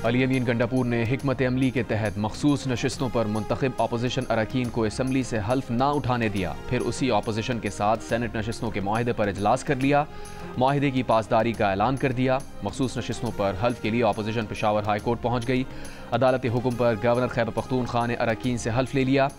अली अमीन गंडापुर ने हिकमत अमली के तहत मखसूस नशिस्तों पर मुंतखब अपोजिशन अरकान को असम्बली से हल्फ ना उठाने दिया। फिर उसी अपोजिशन के साथ सेनेट नशिस्तों के माहिदे पर इजलास कर लिया। माहिदे की पासदारी का ऐलान कर दिया। मखसूस नशिस्तों पर हल्फ के लिए अपोजिशन पेशावर हाई कोर्ट पहुँच गई। अदालती हुक्म पर गवर्नर खैबर पख्तूनख्वा ने अरकान से हल्फ ले लिया।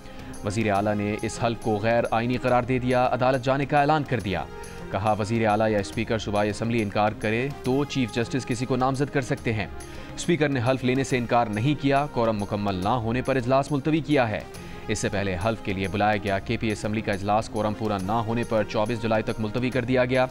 वज़ीर आला ने इस हल्फ को गैर आइनी करार दे दिया। अदालत जाने का ऐलान कर दिया। कहा, वज़ीर आला या स्पीकर सूबाई असम्बली इनकार करे तो चीफ जस्टिस किसी को नामजद कर सकते हैं। स्पीकर ने हल्फ लेने से इनकार नहीं किया। कोरम मुकम्मल ना होने पर इजलास मुलतवी किया है। इससे पहले हल्फ के लिए बुलाया गया KP असम्बली का इजलास कोरम पूरा ना होने पर 24 जुलाई तक मुलतवी कर दिया गया।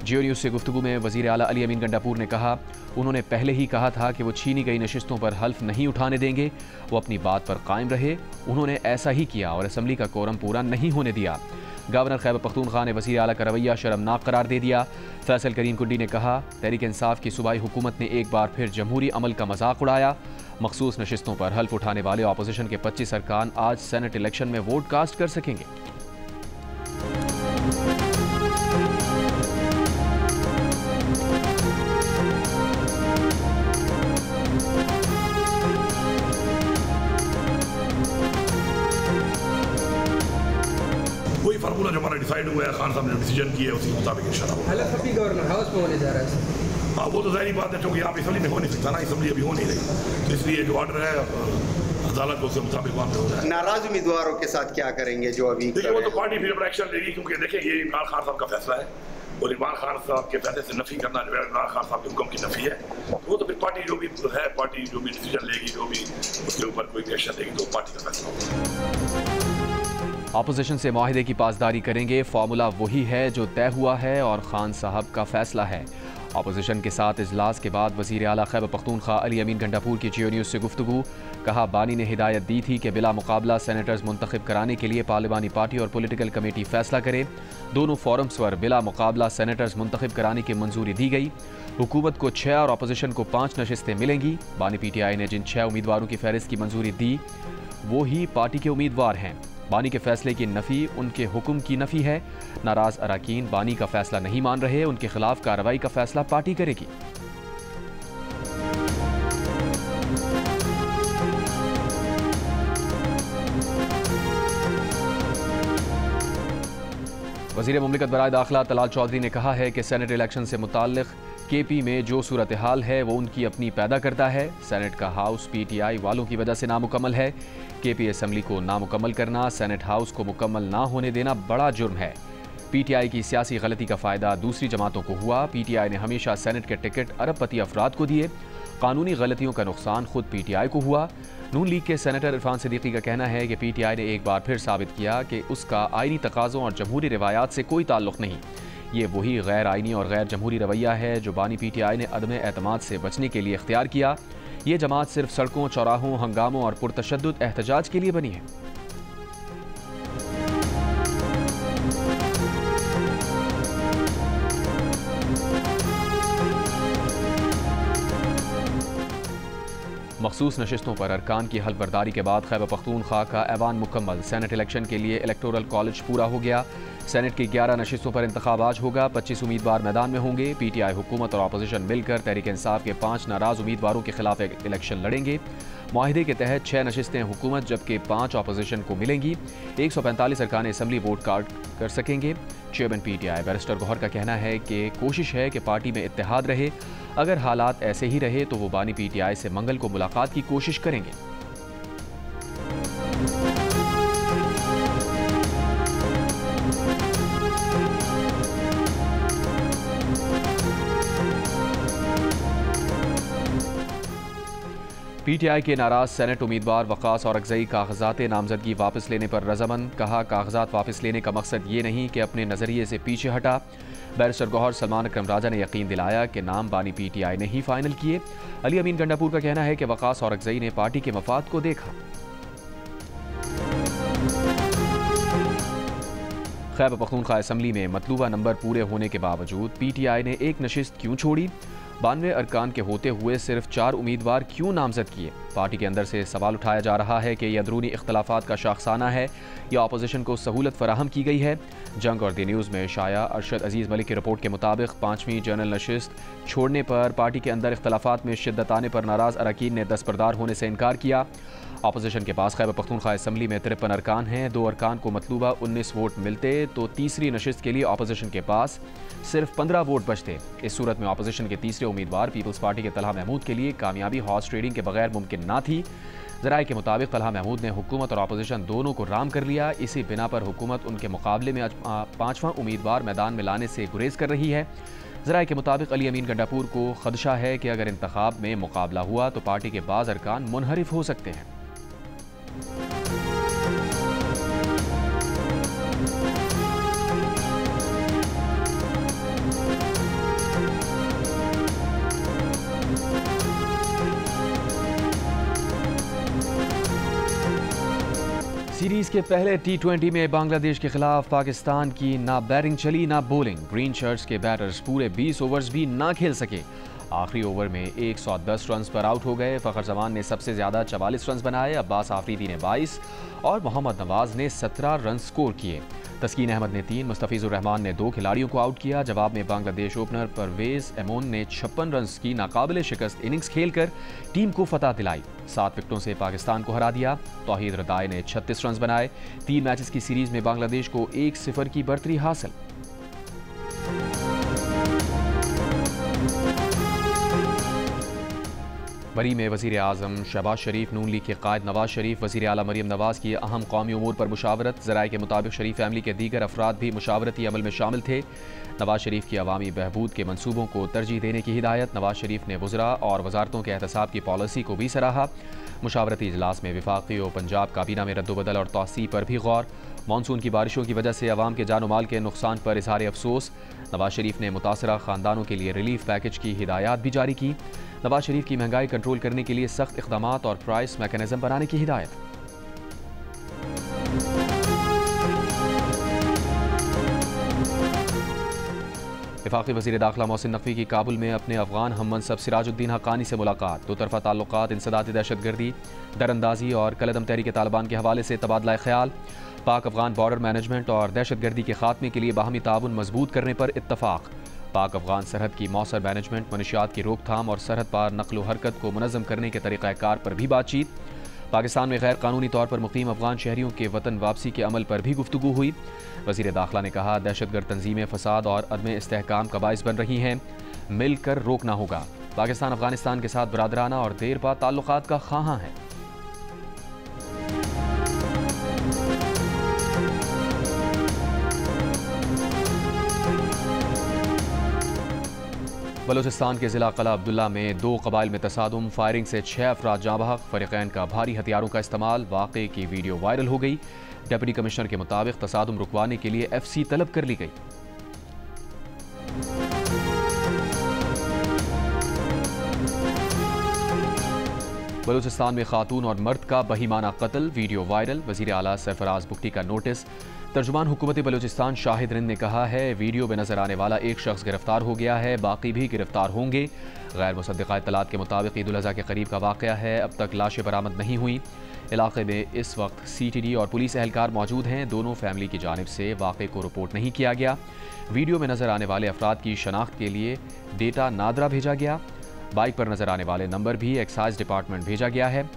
जियो न्यूज़ से गुफ्तगू में वज़ीर आला अली अमीन गंडापुर ने कहा, उन्होंने पहले ही कहा था कि वो छीनी गई नशिस्तों पर हल्फ नहीं उठाने देंगे। वो अपनी बात पर कायम रहे। उन्होंने ऐसा ही किया और असम्बली का कोरम पूरा नहीं होने दिया। गवर्नर खैबर पख्तूनख्वा ने वज़ीर आला का रवैया शर्मनाक करार दे दिया। फैसल करीम कुंडी ने कहा, तहरीक इंसाफ की सूबाई हुकूमत ने एक बार फिर जमहूरी अमल का मजाक उड़ाया। मखसूस नशिस्तों पर हल्फ उठाने वाले अपोजिशन के 25 अरकान आज सेनेट इलेक्शन में वोट कास्ट कर सकेंगे। वही फार्मूला जो हमारा डिसाइड हुआ है, खान साहब ने डिसीजन किया है, उसी के मुताबिक इंशाल्लाह हालात अभी गवर्नर हाउस में होने जा रहा है। हाँ, वो तो ज़ाहिर बात है, क्योंकि आप असम्बली में हो नहीं सकता ना, असम्बली अभी हो नहीं रही, तो इसलिए जो ऑर्डर है अदालत को उसके मुताबिक वहाँ पे हो जाए। नाराज उम्मीदवारों के साथ क्या करेंगे जो अभी? देखिए, वो तो पार्टी फिर अपना एक्शन लेगी, क्योंकि देखिए ये इमरान खान साहब का फैसला है और इमरान खान साहब के फैसले से नफी करना जो है इमरान खान साहब के हुक्म की नफी है। वो तो फिर पार्टी जो भी है, पार्टी जो भी डिसीजन लेगी, जो भी उसके ऊपर कोई भी एक्शन लेगी, तो पार्टी का फैसला होगा। अपोजिशन से माहिदे की पासदारी करेंगे। फार्मूला वही है जो तय हुआ है और खान साहब का फैसला है। अपोजिशन के साथ इजलास के बाद वज़ीर आला खैबर पख्तूनख्वा अली अमीन गंडापुर की जियो न्यूज़ से गुफ्तगू। कहा, बानी ने हिदायत दी थी कि बिला मुकाबला सेनेटर्स मुंतखब कराने के लिए पार्लिमानी पार्टी और पॉलिटिकल कमेटी फैसला करे। दोनों फोरम्स पर बिला मुकाबला सेनेटर्स मुंतखब कराने की मंजूरी दी गई। हुकूमत को 6 और अपोजिशन को 5 नशिस्तें मिलेंगी। बानी PTI ने जिन 6 उम्मीदवारों की फहरिस्त की मंजूरी दी वो ही पार्टी के उम्मीदवार हैं। बानी के फैसले की नफ़ी उनके हुक्म की नफ़ी है। नाराज अरकान बानी का फैसला नहीं मान रहे। उनके खिलाफ कार्रवाई का फैसला पार्टी करेगी। वज़ीर मुमलिकत बराए दाखिला तलाल चौधरी ने कहा है कि सेनेट इलेक्शन से मुताल्लिक़ KP में जो सूरत हाल है वो उनकी अपनी पैदा करता है। सेनेट का हाउस PTI वालों की वजह से नामुकम्मल है। KP असम्बली को नामुकम्मल करना, सेनेट हाउस को मुकम्मल ना होने देना बड़ा जुर्म है। PTI की सियासी गलती का फ़ायदा दूसरी जमातों को हुआ। PTI ने हमेशा सेनेट के टिकट अरबपति अफराद को दिए। कानूनी गलतियों का नुकसान खुद PTI को हुआ। नून लीग के सेनेटर इरफान सिद्दीकी का कहना है कि PTI ने एक बार फिर साबित किया कि उसका आइनी तकाज़ों और जमहूरी रिवायात से कोई ताल्लुक़ नहीं। ये वही गैर आइनी और गैर जमहूरी रवैया है जो बानी PTI ने अदम एतमाद से बचने के लिए इख्तियार किया। ये जमात सिर्फ सड़कों, चौराहों, हंगामों और पुरतशद्दुद एहतजाज के लिए बनी है। मखसूस नशिस्तों पर अरकान की हल्फ बर्दारी के बाद खैबर पख्तूनख्वा का ऐवान मुकम्मल। सेनेट इलेक्शन के लिए इलेक्टोरल कॉलेज पूरा हो गया। सेनेट की 11 नशिस्तों पर इंतखाब आज होगा। 25 उम्मीदवार मैदान में होंगे। PTI हुकूमत और अपोजिशन मिलकर तहरीक इंसाफ के 5 नाराज उम्मीदवारों के खिलाफ इलेक्शन लड़ेंगे। माहिदे के तहत 6 नशिस्तें हुकूमत जबकि 5 अपोजिशन को मिलेंगी। 145 अरकान असम्बली वोट कास्ट कर सकेंगे। चेयरमैन PTI बैरिस्टर गौहर का कहना है कि कोशिश है कि पार्टी में इत्तेहाद रहे। अगर हालात ऐसे ही रहे तो वो बानी PTI से मंगल को मुलाकात की कोशिश करेंगे। PTI के नाराज सेनेट उम्मीदवार वकास औरकज़ई कागजात नामजदगी वापस लेने पर रजामंद। कहा, कागजात वापस लेने का मकसद ये नहीं कि अपने नज़रिए से पीछे हटा। बैरिस्टर गौहर सलमान अकरम राजा ने यकीन दिलाया कि नाम बानी PTI ने ही फाइनल किए। अली अमीन गंडापुर का कहना है कि वकास औरकज़ई ने पार्टी के मफाद को देखा। खैबर पख्तूनख्वा असम्बली में मतलूबा नंबर पूरे होने के बावजूद PTI ने एक नशिस्त क्यों छोड़ी? 92 अरकान के होते हुए सिर्फ 4 उम्मीदवार क्यों नामजद किए? पार्टी के अंदर से सवाल उठाया जा रहा है कि यह अंदरूनी इख्तलाफात का शाखसाना है या अपोजिशन को सहूलत फराहम की गई है। जंग और दी न्यूज़ में शाया अरशद अजीज़ मलिक की रिपोर्ट के मुताबिक 5वीं जनरल नशिस्त छोड़ने पर पार्टी के अंदर इख्तलाफात में शिद्दत आने पर नाराज़ अरकान ने दस्तबरदार होने से इनकार किया। अपोजिशन के पास खैबर पख्तूनख्वा असम्बली में 53 अरकान हैं। 2 अरकान को मतलूबा 19 वोट मिलते तो तीसरी नशिस्त के लिए अपोजिशन के पास सिर्फ 15 वोट बचते। इस सूरत में अपोजिशन के तीसरे उम्मीदवार पीपल्स पार्टी के तलहा महमूद के लिए कामयाबी हॉर्स ट्रेडिंग के बगैर मुमकिन ना थी। ज़राए के मुताबिक तलहा महमूद ने हुकूमत और अपोजिशन दोनों को राम कर लिया। इसी बिना पर हुकूमत उनके मुकाबले में आज 5वां उम्मीदवार मैदान में लाने से गुरेज कर रही है। ज़राए के मुताबिक अली अमीन गंडापुर को खदशा है कि अगर इंतखाब में मुकाबला हुआ तो पार्टी के बाज़ अरकान मुनहरिफ हो सकते हैं। सीरीज के पहले T20 में बांग्लादेश के खिलाफ पाकिस्तान की ना बैटिंग चली ना बॉलिंग। ग्रीन शर्ट्स के बैटर्स पूरे 20 ओवर्स भी ना खेल सके। आखिरी ओवर में 110 रन पर आउट हो गए। फ़खर जमान ने सबसे ज़्यादा 44 रन बनाए, अब्बास आफरीदी ने 22 और मोहम्मद नवाज ने 17 रन स्कोर किए। तस्कीन अहमद ने 3, मुस्तफिजुर रहमान ने 2 खिलाड़ियों को आउट किया। जवाब में बांग्लादेश ओपनर परवेज एमोन ने 56 रन की नाकाबिले शिकस्त इनिंग्स खेलकर टीम को फतह दिलाई। 7 विकेटों से पाकिस्तान को हरा दिया। तौहीद रदाई ने 36 रन बनाए। 3 मैचेस की सीरीज में बांग्लादेश को 1-0 की बढ़तरी हासिल। बरी में वज़ीर आज़म शहबाज शरीफ, नून लीग के कायद नवाज शरीफ, वज़ीर आला मरियम नवाज की अहम कौमी उमूर पर मुशावरत। ज़राए के मुताबिक शरीफ फैमिली के दीगर अफराद भी मुशावरती अमल में शामिल थे। नवाज शरीफ की अवामी बहबूद के मनसूबों को तरजीह देने की हिदायत। नवाज शरीफ ने वज़रा और वजारतों के एहतसाब की पॉलिसी को भी सराहा। मुशावरती इजलास में वफाकी और पंजाब काबीना में रद्दोबदल और तौसी पर भी गौर। मानसून की बारिशों की वजह से अवाम के जानो माल के नुकसान पर इजहार अफसोस। नवाज शरीफ ने मुतासरा ख़ानदानों के लिए रिलीफ पैकेज की हिदायत भी जारी की। नवाज शरीफ की महंगाई कंट्रोल करने के लिए सख्त इक़दामात और प्राइस मैकेनिज्म बनाने की हिदायत। वफाकी वज़ीर दाखिला मोहसिन नकवी की काबुल में अपने अफगान हम मनसब सिराजुद्दीन हक्कानी से मुलाकात। दो तरफा ताल्लुकात, इंसदादी दहशतगर्दी, दरअंदाजी और कलदम तहरीक तालिबान के हवाले से तबादला ख्याल। पाक अफगान बॉर्डर मैनेजमेंट और दहशतगर्दी के खात्मे के लिए बाहमी ताउन मजबूत करने पर इत्तफाक। पाक अफगान सरहद की मौसर मैनेजमेंट, मनशियात की रोकथाम और सरहद पार नकलो हरकत को मुनज़्ज़म करने के तरीक़ाकार पर भी बातचीत। पाकिस्तान में गैर कानूनी तौर पर मुक़ीम अफगान शहरियों के वतन वापसी के अमल पर भी गुफ्तगू हुई। वज़ीर दाखिला ने कहा, दहशतगर्द तंजीमें फसाद और अदम इस्तेहकाम का बाइस बन रही हैं, मिलकर रोकना होगा। पाकिस्तान अफगानिस्तान के साथ बरादराना और देरपा ताल्लुकात का ख़्वाहां है। बलूचिस्तान के ज़िला क़ला अब्दुल्ला में 2 क़बाइल में तसादुम, फायरिंग से 6 अफराद जाँ बहक। फ़रीक़ैन का भारी हथियारों का इस्तेमाल। वाक़े की वीडियो वायरल हो गई। डिप्टी कमिश्नर के मुताबिक तसादुम रुकवाने के लिए FC तलब कर ली गई। बलूचिस्तान में खातून और मर्द का बहीमाना कत्ल, वीडियो वायरल। वज़ीर आला सरफराज बुगटी का नोटिस। तर्जुमान हुकूमत बलूचिस्तान शाहिद रिंद ने कहा है, वीडियो में नजर आने वाला एक शख्स गिरफ्तार हो गया है, बाकी भी गिरफ्तार होंगे। गैर मुसद्दिक़ा इत्तलात के मुताबिक ईद उल अज़हा के करीब का वाक़या है। अब तक लाशें बरामद नहीं हुई। इलाके में इस वक्त CTD और पुलिस एहलकार मौजूद हैं। दोनों फैमिली की जानिब से वाक़े को रिपोर्ट नहीं किया गया। वीडियो में नजर आने वाले अफराद की शनाख्त के लिए डेटा नादरा भेजा गया। बाइक पर नजर आने वाले नंबर भी एक्साइज डिपार्टमेंट भेजा गया है।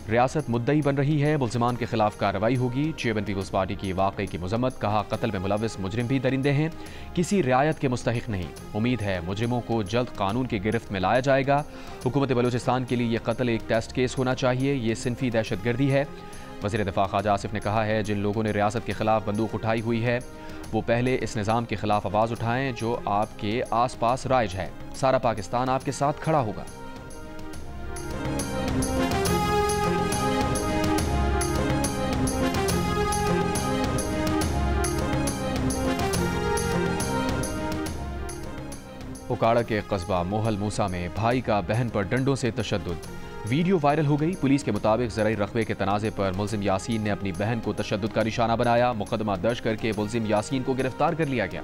रियासत मुद्दई बन रही है, मुल्ज़िमान के खिलाफ कार्रवाई होगी। चेयरमैन पीपल्स पार्टी की वाक़े की मजम्मत। कहा, कत्ल में मुलविस मुजरिम भी दरिंदे हैं, किसी रियायत के मुस्तहिक नहीं। उम्मीद है मुजरिमों को जल्द कानून की गिरफ्त में लाया जाएगा। हुकूमत बलूचिस्तान के लिए यह कत्ल एक टेस्ट केस होना चाहिए। ये सिनफी दहशतगर्दी है। वज़ीर दिफ़ा ख्वाजा आसिफ ने कहा है, जिन लोगों ने रियासत के खिलाफ बंदूक उठाई हुई है वो पहले इस निज़ाम के खिलाफ आवाज़ उठाएं जो आपके आस पास राइज है। सारा पाकिस्तान आपके साथ खड़ा होगा। उकाड़ा के कस्बा मोहल मूसा में भाई का बहन पर डंडों से तशद्दुद, वीडियो वायरल हो गई। पुलिस के मुताबिक ज़राई रकबे के तनाज़े पर मुल्ज़िम यासीन ने अपनी बहन को तशद्दुद का निशाना बनाया। मुकदमा दर्ज करके मुल्ज़िम यासीन को गिरफ्तार कर लिया गया।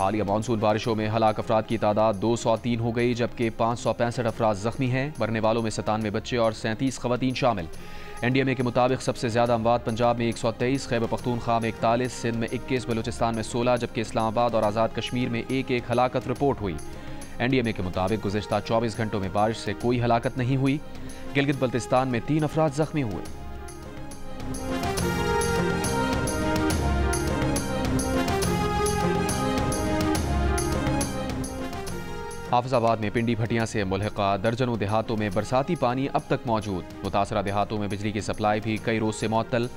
हालिया मानसून बारिशों में हलाक अफराद की तादाद 203 हो गई, जबकि 565 अफराद जख्मी हैं। मरने वालों में 97 बच्चे और 37 खवातीन शामिल। NDMA के मुताबिक सबसे ज़्यादा अमवात पंजाब में 123, खैबर पख्तूनख्वा में 41, सिंध में 21, बलूचिस्तान में 16, जबकि इस्लामाबाद और आज़ाद कश्मीर में एक हलाकत रिपोर्ट हुई। NDMA के मुताबिक गुज़िश्ता 24 घंटों में बारिश से कोई हलाकत नहीं हुई। गिलगित बल्तिस्तान में 3 अफराद जख्मी हुए। हाफिजाबाद में पिंडी भटियां से मुल्हिका दर्जनों देहातों में बरसाती पानी अब तक मौजूद। मुतासरा देहातों में बिजली की सप्लाई भी कई रोज से मुअत्तल।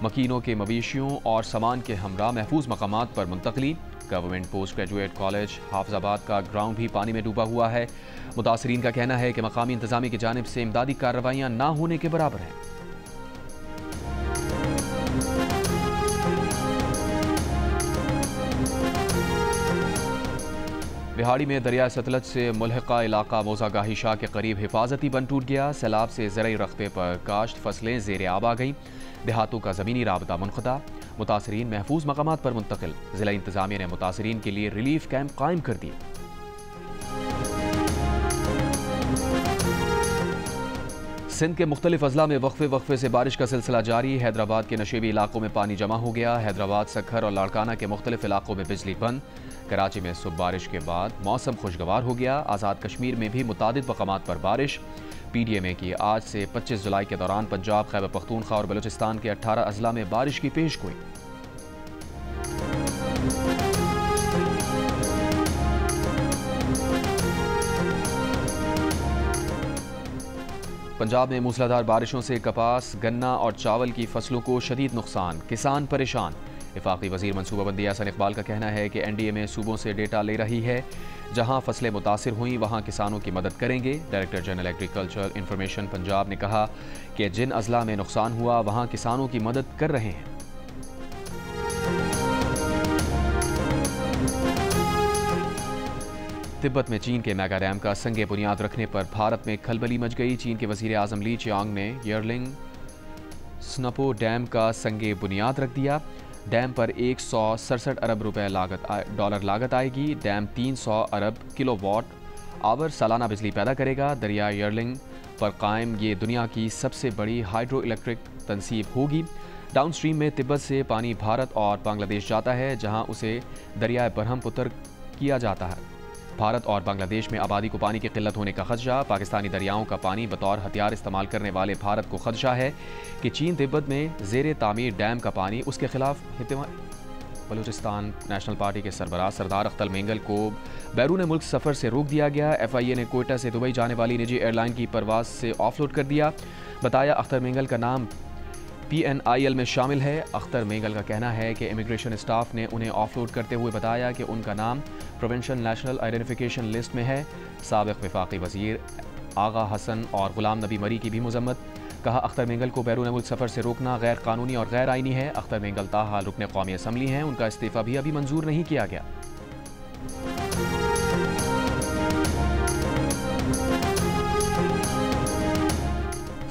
मकीनों के मवेशियों और सामान के हमरा महफूज मकामात पर मुंतकली। Government post graduate college Hafizabad का ग्राउंड भी पानी में डूबा हुआ है। मुतासरीन का कहना है कि मकामी इंतजामी की जानिब से इमदादी कार्रवाइयाँ ना होने के बराबर हैं। बिहाड़ी में दरिया सतलज से मुल्हिका इलाका मोजागाही शाह के करीब हिफाजती बंद टूट गया। सैलाब से ज़रई रकबे पर काश्त फसलें ज़ेर आब आ गईं। देहातों का ज़मीनी राबता मुनक़ता। मुतासरीन महफूज मकामात पर मुंतकिल। ज़िला इंतज़ामिया ने मुतासरीन के लिए रिलीफ कैंप कायम कर दिए। सिंध के मुख्तलिफ अजला में वक्फे से बारिश का सिलसिला जारी। हैदराबाद के नशेबी इलाकों में पानी जमा हो गया। हैदराबाद, सखर और लाड़काना के मुख्तलिफ इलाकों में बिजली बंद। कराची में सुबह बारिश के बाद मौसम खुशगवार हो गया। आज़ाद कश्मीर में भी मुतादिद मकामात पर बारिश। PDMA की आज से 25 जुलाई के दौरान पंजाब, खैबर पख्तूनख्वा और बलूचिस्तान के 18 अजला में बारिश की पेशगोई। पंजाब में मूसलाधार बारिशों से कपास, गन्ना और चावल की फसलों को शदीद नुकसान, किसान परेशान। वफाकी वजीर मनसूबाबंदी हसन इकबाल का कहना है कि NDMA सूबों से डेटा ले रही है। जहां फसलें मुतासिर हुई वहां किसानों की मदद करेंगे। Director general agriculture information Punjab ने कहा कि जिन अजला में नुकसान हुआ वहां किसानों की मदद कर रहे हैं। तिब्बत में चीन के मेगा डैम का संगे बुनियाद रखने पर भारत में खलबली मच गई। चीन के वजीर आजम ली चियांग ने यर्लिंग स्नपो डैम का संगे बुनियाद रख दिया। डैम पर 167 अरब डॉलर लागत आएगी। डैम 300 अरब किलोवाट आवर सालाना बिजली पैदा करेगा। दरिया यर्लिंग पर कायम ये दुनिया की सबसे बड़ी हाइड्रो इलेक्ट्रिक तनसीब होगी। डाउन स्ट्रीम में तिब्बत से पानी भारत और बांग्लादेश जाता है, जहां उसे दरियाए ब्रह्मपुत्र किया जाता है। भारत और बांग्लादेश में आबादी को पानी की किल्लत होने का खदशा। पाकिस्तानी दरियाओं का पानी बतौर हथियार इस्तेमाल करने वाले भारत को खदशा है कि चीन तिब्बत में ज़ेर तामीर डैम का पानी उसके खिलाफ बलूचिस्तान नेशनल पार्टी के सरबराह सरदार अख्तर मेंगल को बैरून मुल्क सफ़र से रोक दिया गया। FIA ने कोयटा से दुबई जाने वाली निजी एयरलाइन की परवाज से ऑफलोड कर दिया। बताया अख्तर मेंगल का नाम PNIL में शामिल है। अख्तर मेंगल का कहना है कि इमिग्रेशन स्टाफ ने उन्हें ऑफलोड करते हुए बताया कि उनका नाम प्रोविंशियल नेशनल आइडेंटिफिकेशन लिस्ट में है। साबिक़ वफाकी वज़ीर आगा हसन और गुलाम नबी मरी की भी मजम्मत। कहा अख्तर मेंगल को बैरून मुल्क सफ़र से रोकना गैर कानूनी और गैर आइनी है। अख्तर मेंगल ताहाल रुकन कौमी असम्बली हैं, उनका इस्तीफ़ा भी अभी मंजूर नहीं किया गया।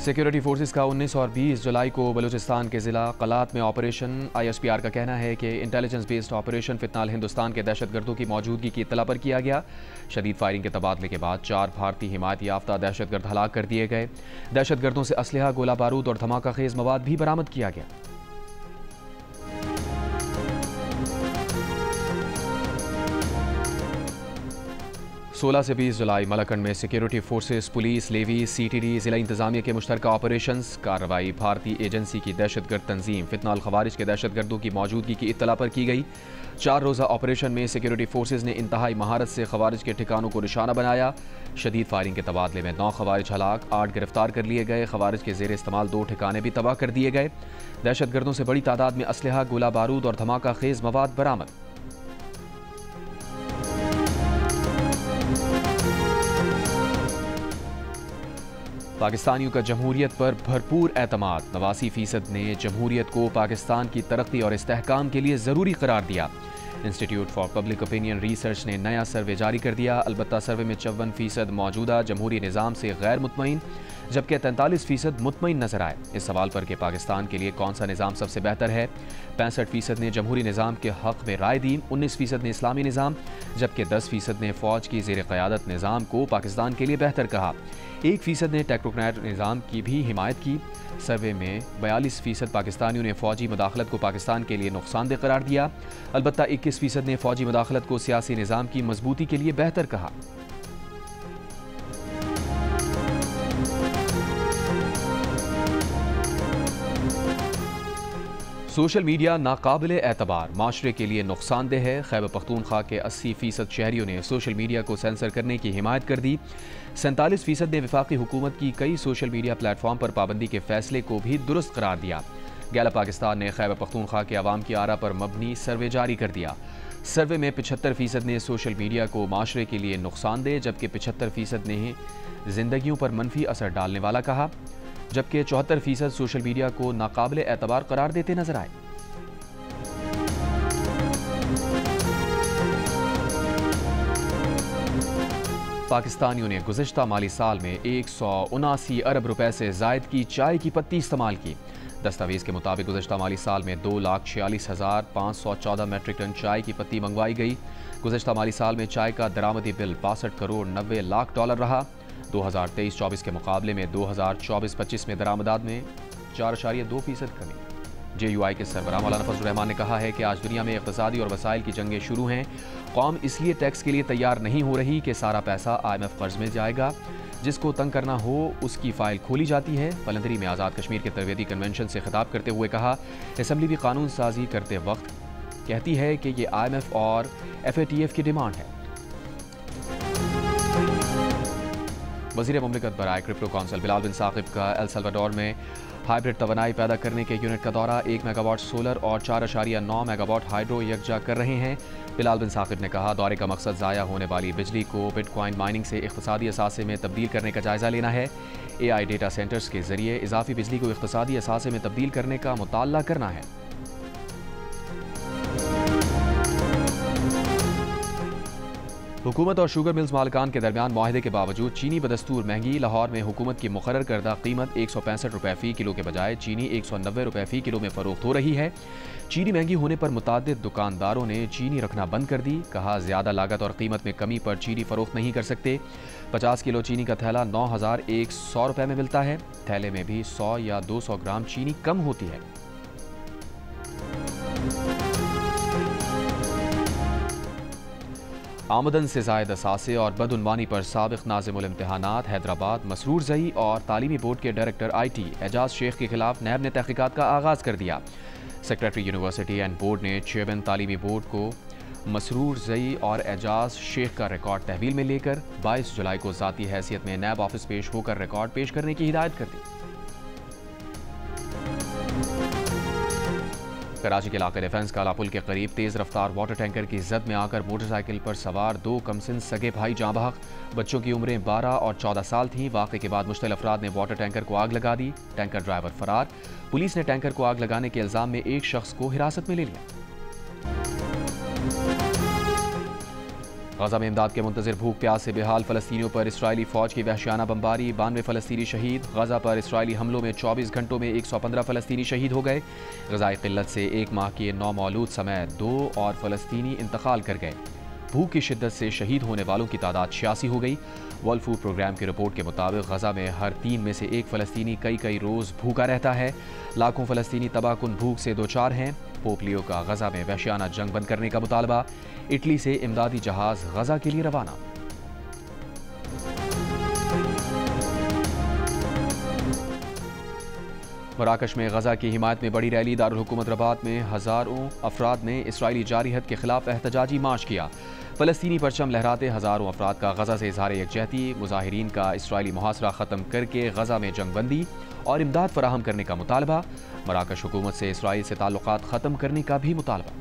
सिक्योरिटी फोर्सेस का 19 और 20 जुलाई को बलूचिस्तान के ज़िला कलात में ऑपरेशन। ISPR का कहना है कि इंटेलिजेंस बेस्ड ऑपरेशन फितनाल हिंदुस्तान के दहशतगर्दों की मौजूदगी की इत्तला पर किया गया। शदीद फायरिंग के तबादले के बाद 4 भारतीय हिमायत याफ्ता दहशतगर्द हलाक कर दिए गए। दहशतगर्दों से असलहा, गोला बारूद और धमाका खेज मवाद भी बरामद किया गया। सोलह से 20 जुलाई मलकंड में security forces, police, levy, CTD, ज़िला इंतजामिया के मुश्तरका ऑपरेशंस। कार्रवाई भारतीय एजेंसी की दहशतगर्द तंजीम फितनाल खवारिज के दहशतगर्दों की मौजूदगी की इत्तला पर की गई। 4 रोज़ा ऑपरेशन में सिक्योरिटी फोर्सेस ने इंतहाई महारत से खवारिज के ठिकानों को निशाना बनाया। शदीद फायरिंग के तबादले में 9 खवारिज हलाक, 8 गिरफ्तार कर लिए गए। खवारिज के ज़ेर इस्तेमाल 2 ठिकाने भी तबाह कर दिए गए। दहशतगर्दों से बड़ी तादाद में असलहा, गोला बारूद और धमाका खेज मवाद बरामद। पाकिस्तानियों का जमहूरियत पर भरपूर एतमाद। 89% ने जमहूरियत को पाकिस्तान की तरक्की और इस्तेहकाम के लिए ज़रूरी करार दिया। Institute for public opinion research ने नया सर्वे जारी कर दिया। अलबत्ता सर्वे में 54% मौजूदा जमहूरी निज़ाम से गैर मुतमईन। जबकि 43% मुतमईन नजर आए। इस सवाल पर कि पाकिस्तान के लिए कौन सा निज़ाम सबसे बेहतर है, 65% ने जमहूरी निज़ाम के हक़ में राय दी, 19% ने इस्लामी निज़ाम, जबकि 10% ने फ़ौज की ज़ेर क़यादत निज़ाम को पाकिस्तान के लिए बेहतर कहा। 1% ने टेक्नोक्रेट निज़ाम की भी हिमायत की। सर्वे में 42% पाकिस्तानियों ने फ़ौजी मुदाखलत को पाकिस्तान के लिए नुकसानदेह करार दिया। अलबत्ता 21% ने फ़ौजी मुदाखलत को सियासी निज़ाम की मजबूती के लिए बेहतर कहा। सोशल मीडिया नाकाबिले एतबार, माशरे के लिए नुकसानदेह है। खैबर पख्तूनख्वा के 80% शहरियों ने सोशल मीडिया को सेंसर करने की हिमायत कर दी। 47% ने वफाकी हुकूमत की कई सोशल मीडिया प्लेटफॉर्म पर पाबंदी के फैसले को भी दुरुस्त करार दिया। गैलप पाकिस्तान ने खैबर पख्तूनख्वा के अवाम की आरा पर मबनी सर्वे जारी कर दिया। सर्वे में 75% ने सोशल मीडिया को माशरे के लिए नुकसानदेह, जबकि 75% ने जिंदगियों पर मनफी असर डालने वाला कहा, जबकि 74% सोशल मीडिया को नाकाबिले एतबार करार देते नजर आए। पाकिस्तानियों ने गुज़िश्ता माली साल में 179 अरब रुपए से जायद की चाय की पत्ती इस्तेमाल की। दस्तावेज़ के मुताबिक गुज़िश्ता माली साल में 2,46,514 मेट्रिक टन चाय की पत्ती मंगवाई गई। गुज़िश्ता माली साल में चाय का दरामदी बिल 62 करोड़ 90 लाख डॉलर रहा। 2023-24 के मुकाबले में 2024-25 में दरामदात में 4.2% कमी। JUI के सरबराह मौलाना फजल रहमान ने कहा है कि आज दुनिया में इक़्तिसादी और वसाइल की जंगें शुरू हैं। कौम इसलिए टैक्स के लिए तैयार नहीं हो रही कि सारा पैसा IMF कर्ज में जाएगा। जिसको तंग करना हो उसकी फाइल खोली जाती है। पलंदरी में आज़ाद कश्मीर के तरबियती कन्वेंशन से खिताब करते हुए कहा, असम्बली भी कानून साजी करते वक्त कहती है कि ये IMF और FATF की डिमांड है। वज़ीर मुमलिकत बराए क्रिप्टो काउंसिल बिलाल बिन साकिब का एल सल्वाडोर में हाइब्रिड तवानाई पैदा करने के यूनिट का दौरा। 1 मेगावाट सोलर और 4.9 मेगावाट हाइड्रो यकजा कर रहे हैं। बिलाल बिन साकिब ने कहा, दौरे का मकसद ज़ाया होने वाली बिजली को बिटकॉइन माइनिंग से इक़्तिसादी असासे में तब्दील करने का जायज़ा लेना है। AI डेटा सेंटर्स के जरिए इजाफी बिजली को इक़्तिसादी असासे में तब्दील करने का मुताल्ला करना है। हुकूमत और शुगर मिल्स मालिकान के दरमियान मुआहदे के बावजूद चीनी बदस्तूर महंगी। लाहौर में हुकूमत की मुकर्रर करदा कीमत 165 रुपये फ़ी किलो के बजाय चीनी 190 रुपये फ़ी किलो में फ़रोख्त हो रही है। चीनी महंगी होने पर मुतादिद दुकानदारों ने चीनी रखना बंद कर दी। कहा, ज़्यादा लागत और कीमत में कमी पर चीनी फ़रोख्त नहीं कर सकते। 50 किलो चीनी का थैला 9,100 रुपये में मिलता है। थैले में भी 100 या 200 ग्राम चीनी कम होती है। आमदन से ज़ायद असासे और बदउनवानी पर साबिक़ नाज़िमुल इम्तिहानात हैदराबाद मसरूर ज़ई और तालीमी बोर्ड के डायरेक्टर IT एजाज शेख के खिलाफ नैब ने तहक़ीक़ात का आगाज़ कर दिया। सेक्रेटरी यूनिवर्सिटी एंड बोर्ड ने चेयरमैन तालीमी बोर्ड को मसरूर ज़ई और एजाज शेख का रिकॉर्ड तहवील में लेकर 22 जुलाई को ज़ाती हैसियत में नैब ऑफिस पेश होकर रिकॉर्ड पेश करने की हिदायत कर दी। कराची के इलाके डिफेंस काला पुल के करीब तेज रफ्तार वाटर टैंकर की जद में आकर मोटरसाइकिल पर सवार 2 कमसिन सगे भाई जाँ बहक। बच्चों की उम्रें 12 और 14 साल थीं। वाक़े के बाद मुश्तल अफराद ने वाटर टैंकर को आग लगा दी। टैंकर ड्राइवर फरार। पुलिस ने टैंकर को आग लगाने के इल्जाम में एक शख्स को हिरासत में ले लिया। गजा में इमदाद के मुंतज़िर भूख प्यास से बेहाल फ़लस्तीनियों पर इसराइली फ़ौज की वहशियाना बमबारी। 92 फ़लस्तीनी शहीद। गजा पर इसराइली हमलों में 24 घंटों में 115 फ़लस्तीनी शहीद हो गए। ग़ज़ाई क़िल्लत से 1 माह के नौमौलूद समेत 2 और फ़लस्तीनी इंतकाल कर गए। भूख की शिद्दत से शहीद होने वालों की तादाद 86 हो गई। वर्ल्ड फूड प्रोग्राम की रिपोर्ट के मुताबिक गजा में हर 3 में से 1 फ़लस्तीनी कई रोज़ भूखा रहता है। लाखों फ़लस्तीनी तबाहकुन भूख से दो चार हैं। पोप लियो का गजा में वहशियाना जंग बंद करने का मुतालबा। इटली से इमदादी जहाज गजा के लिए रवाना। मराकश में गजा की हिमायत में बड़ी रैली। दारुल हुकूमत रबात में हज़ारों अफराद ने इसराइली जारिहत के खिलाफ एहतजाजी मार्च किया। फ़लस्तीनी परचम लहराते हज़ारों अफराद का गजा से इज़हार यकजहती। मुजाहिरीन का इसराइली मुहासरा ख़त्म करके गजा में जंग बंदी और इमदाद फराहम करने का मुतालबा। मराकश हुकूमत से इसराइल से ताल्लुकात ख़त्म करने का भी मुतालबा।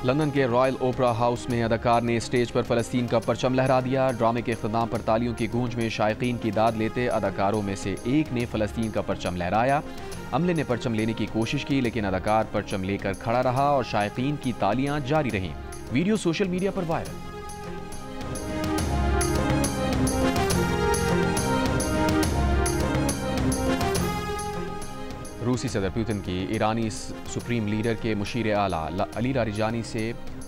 लंदन के रॉयल ओपरा हाउस में अदाकार ने स्टेज पर फ़लस्तीन का परचम लहरा दिया। ड्रामे के इख्तिताम पर तालियों की गूंज में शायकीन की दाद लेते अदाकारों में से एक ने फ़लस्तीन का परचम लहराया। अमले ने परचम लेने की कोशिश की, लेकिन अदाकार परचम लेकर खड़ा रहा और शायकीन की तालियां जारी रहीं। वीडियो सोशल मीडिया पर वायरल। रूसी सदर पुतिन की ईरानी सुप्रीम लीडर के मुशीर आला अली लारिजानी से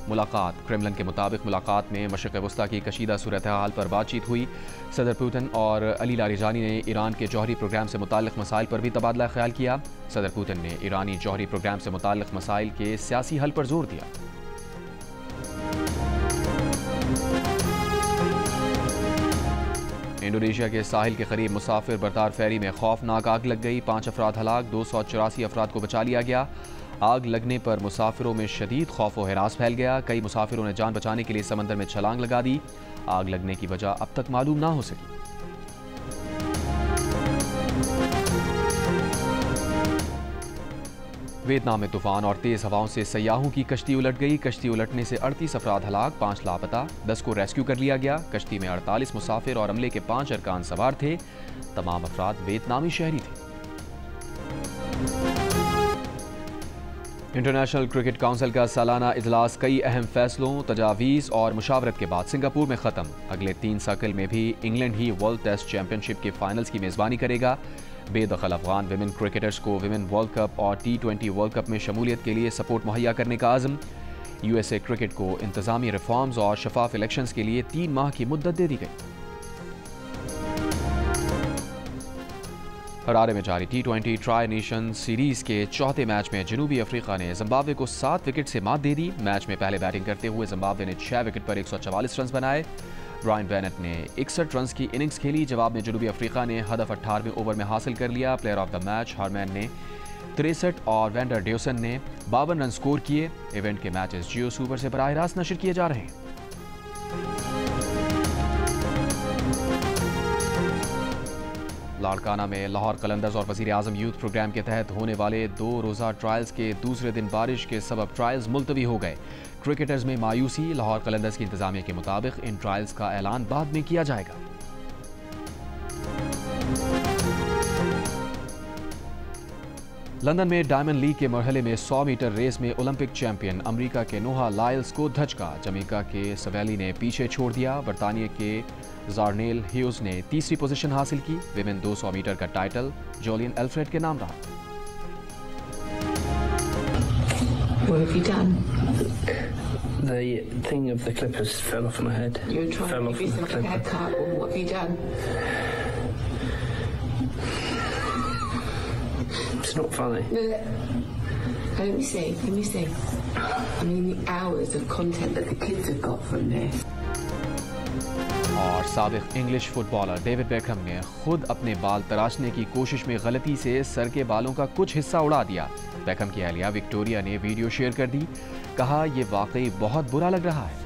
मुलाकात। क्रेमलिन के मुताबिक मुलाकात में मशरिक़ वस्ता की कशीदा सूरत हाल पर बातचीत हुई। सदर पुतिन और अली लारिजानी ने ईरान के जौहरी प्रोग्राम से मुताल्लिक़ मसाइल पर भी तबादला ख्याल किया। सदर पुतिन ने ईरानी जौहरी प्रोग्राम से मुताल्लिक़ मसाइल के सियासी हल पर जोर दिया। इंडोनेशिया के साहिल के करीब मुसाफिर बरतार फेरी में खौफनाक आग लग गई। 5 अफराद हलाक, 284 अफराद को बचा लिया गया। आग लगने पर मुसाफिरों में शदीद खौफ व हिरास फैल गया। कई मुसाफिरों ने जान बचाने के लिए समंदर में छलांग लगा दी। आग लगने की वजह अब तक मालूम ना हो सकी। वियतनाम में तूफान और तेज हवाओं से सयाहों की कश्ती उलट गई। कश्ती उलटने से 38 अफराद हलाक, 5 लापता, 10 को रेस्क्यू कर लिया गया। कश्ती में 48 मुसाफिर और अमले के 5 अरकान सवार थे। तमाम अफराद वियतनामी शहरी थे। इंटरनेशनल क्रिकेट काउंसिल का सालाना इजलास कई अहम फैसलों, तजावीज़ और मुशावरत के बाद सिंगापुर में ख़त्म। अगले 3 साइकिल में भी इंग्लैंड ही वर्ल्ड टेस्ट चैंपियनशिप के फाइनल्स की मेज़बानी करेगा। बेदखल अफगान विमेन क्रिकेटर्स को विमेन वर्ल्ड कप और T20 वर्ल्ड कप में शमूलियत के लिए सपोर्ट मुहैया करने का आज़म। USA क्रिकेट को इंतज़ामी रिफॉर्म्स और शफाफ इलेक्शंस के लिए 3 माह की मुद्दत दे दी गई। हरारे में जारी T20 ट्राई नेशन सीरीज के चौथे मैच में जनूबी अफ्रीका ने जिम्बाब्वे को 7 विकेट से मात दे दी। मैच में पहले बैटिंग करते हुए जिम्बाब्वे ने 6 विकेट पर 144 रन बनाए। ब्रायन बेनेट ने 61 रन की इनिंग्स खेली। जवाब में जनूबी अफ्रीका ने हदफ 18वें ओवर में हासिल कर लिया। प्लेयर ऑफ द मैच हरमैन ने 63 और वेंडर ड्यूसन ने 52 रन स्कोर किए। इवेंट के मैचेस जियो सुपर से बराह रास्त नशर किए जा रहे हैं। लाड़काना में लाहौर कलंदर्स और वज़ीर आज़म यूथ प्रोग्राम के तहत होने वाले 2 रोज़ा ट्रायल्स के दूसरे दिन बारिश के सबब ट्रायल्स मुलतवी हो गए। क्रिकेटर्स में मायूसी। लाहौर कलंदर्स की इंतजामिया के मुताबिक इन ट्रायल्स का ऐलान बाद में किया जाएगा। लंदन में डायमंड लीग के मरहले में 100 मीटर रेस में ओलंपिक चैंपियन अमेरिका के नोहा लाइल्स को धचका। जमैका के सवेली ने पीछे छोड़ दिया। बरतानिया के ज़ारनेल ह्यूज ने तीसरी पोजीशन हासिल की। विमेन 200 मीटर का टाइटल जोलियन एल्फ्रेड के नाम रहा। What have you done? The thing of the clippers fell off my head. You were trying fell to off give yourself the a haircut, or what have you done? It's not funny. Let me see. Let me see. I mean, the hours of content that the kids have got from this. और साबिक English footballer David Beckham ने खुद अपने बाल तराशने की कोशिश में गलती से सर के बालों का कुछ हिस्सा उड़ा दिया। बेकहम की अहलिया विक्टोरिया ने वीडियो शेयर कर दी। कहा, यह वाकई बहुत बुरा लग रहा है।